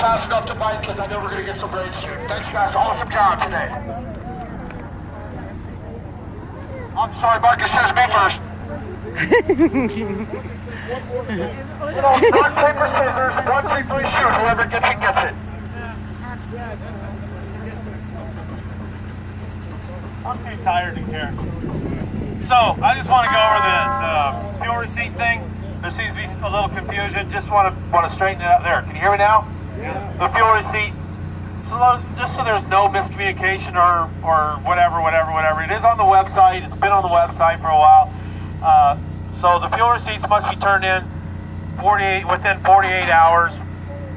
fast enough to bite because I know we're going to get some rain soon. Thanks, guys. Awesome job today. I'm sorry, Marcus says me first. Rock, paper, scissors, 1, 2, 3, shoot. Whoever gets it, gets it. I'm too tired to care. So, I just want to go over the fuel receipt thing. There seems to be a little confusion. Just want to straighten it out there. Can you hear me now? Yeah. The fuel receipt. So just so there's no miscommunication or whatever. It is on the website. It's been on the website for a while. So the fuel receipts must be turned in within 48 hours.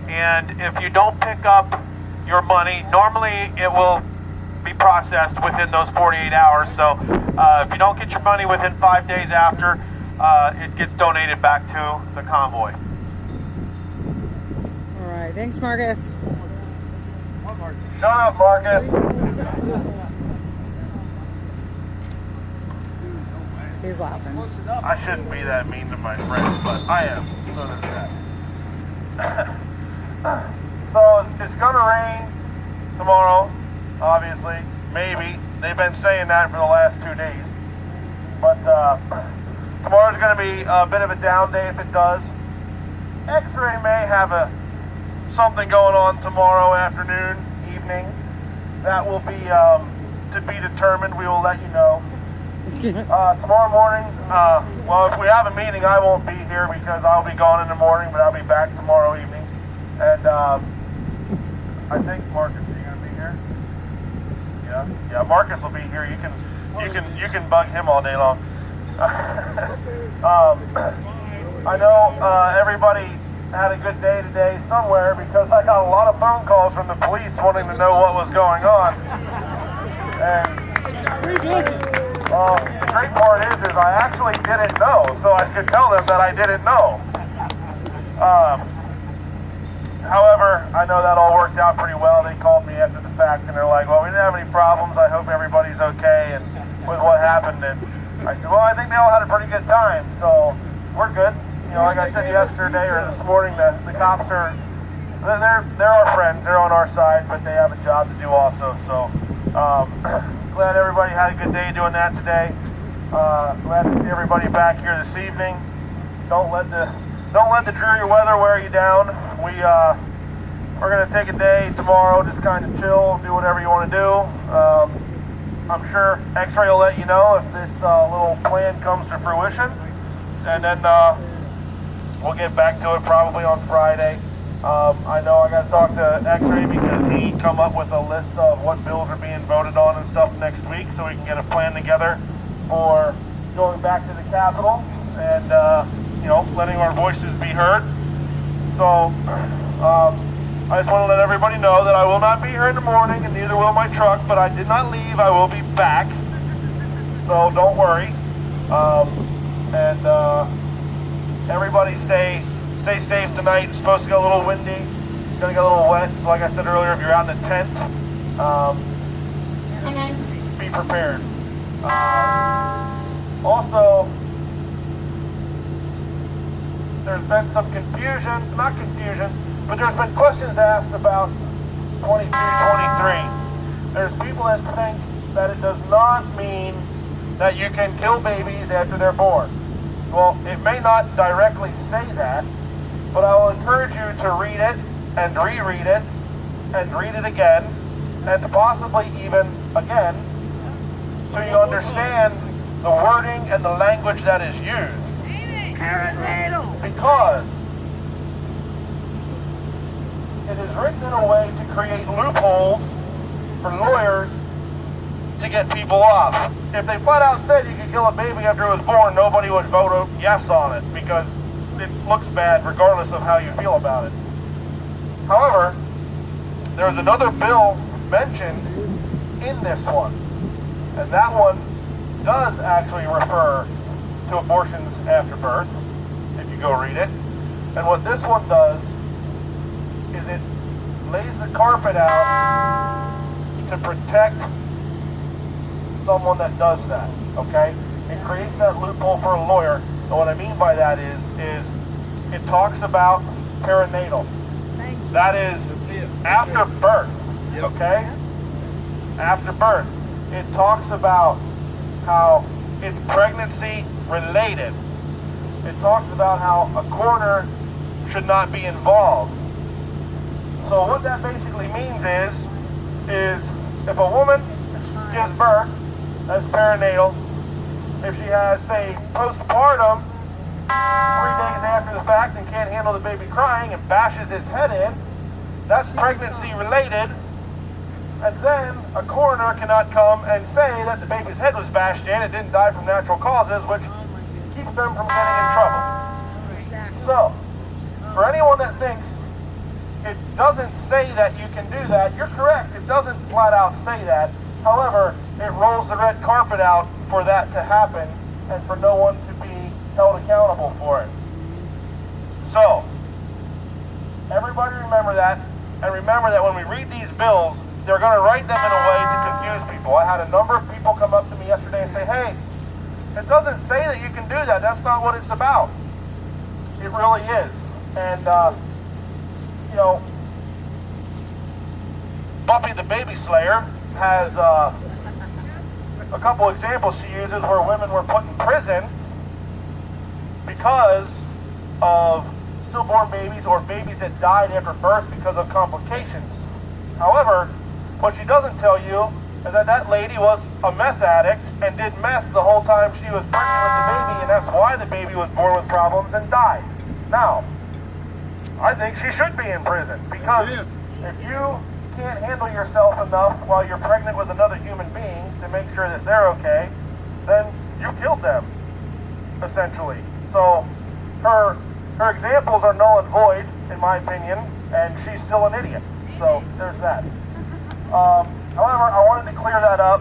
And if you don't pick up your money, normally it will be processed within those 48 hours. So if you don't get your money within 5 days after, it gets donated back to the convoy. All right, thanks, Marcus. Shut up, Marcus. He's laughing. I shouldn't be that mean to my friends, but I am. So there's that. So it's gonna rain tomorrow, obviously. Maybe. They've been saying that for the last 2 days. But tomorrow's gonna be a bit of a down day if it does. X-ray may have something going on tomorrow afternoon, evening. That will be to be determined. We will let you know. Tomorrow morning, well, if we have a meeting, I won't be here because I'll be gone in the morning, but I'll be back tomorrow evening. And I think Marcus, are you gonna be here? Yeah, Marcus will be here. You can bug him all day long. I know everybody had a good day today somewhere because I got a lot of phone calls from the police wanting to know what was going on. And the great part is I actually didn't know, so I could tell them that I didn't know. However, I know that all worked out pretty well. They called me after the fact and they're like, well, we didn't have any problems. I hope everybody's okay and with what happened. And I said, well, I think they all had a pretty good time, so we're good. You know, like I said yesterday or this morning, the cops they're our friends. They're on our side, but they have a job to do also. So glad everybody had a good day doing that today. Glad to see everybody back here this evening. Don't let the dreary weather wear you down. We're gonna take a day tomorrow, just kind of chill, do whatever you want to do. I'm sure X-ray will let you know if this little plan comes to fruition, and then we'll get back to it probably on Friday. I know I got to talk to X-ray because he come up with a list of what bills are being voted on and stuff next week, so we can get a plan together for going back to the Capitol and letting our voices be heard. So I just want to let everybody know that I will not be here in the morning, and neither will my truck, but I did not leave. I will be back, so don't worry. Everybody stay safe tonight. It's supposed to get a little windy. It's going to get a little wet. So like I said earlier, if you're out in a tent, be prepared. Also, there's been some confusion, not confusion, but there's been questions asked about 2223. There's people that think that it does not mean that you can kill babies after they're born. Well, it may not directly say that, but I will encourage you to read it and reread it and read it again and to possibly even again so you understand the wording and the language that is used. Because it is written in a way to create loopholes for lawyers to get people off. If they flat out said you could kill a baby after it was born, nobody would vote yes on it because it looks bad regardless of how you feel about it. However, there's another bill mentioned in this one, and that one does actually refer to abortions after birth, if you go read it. And what this one does is it lays the carpet out to protect someone that does that, okay? It creates that loophole for a lawyer. And what I mean by that is it talks about perinatal. That is after birth, okay? After birth, it talks about how it's pregnancy related. It talks about how a coroner should not be involved. So what that basically means is if a woman gives birth, that's perinatal. If she has, say, postpartum, 3 days after the fact and can't handle the baby crying and bashes its head in, that's pregnancy related. And then a coroner cannot come and say that the baby's head was bashed in, it didn't die from natural causes, which keeps them from getting in trouble. So, for anyone that thinks it doesn't say that you can do that, you're correct. It doesn't flat out say that. However, it rolls the red carpet out for that to happen and for no one to be held accountable for it. So, everybody remember that, and remember that when we read these bills, they're going to write them in a way to confuse people. I had a number of people come up to me yesterday and say, hey, it doesn't say that you can do that. That's not what it's about. It really is. And, you know, Buffy the Baby Slayer has a couple examples she uses where women were put in prison because of stillborn babies or babies that died after birth because of complications. However, what she doesn't tell you is that that lady was a meth addict and did meth the whole time she was pregnant with the baby, and that's why the baby was born with problems and died. Now, I think she should be in prison because if you can't handle yourself enough while you're pregnant with another human being to make sure that they're okay, then you killed them, essentially. So her examples are null and void, in my opinion, and she's still an idiot. So there's that. However, I wanted to clear that up.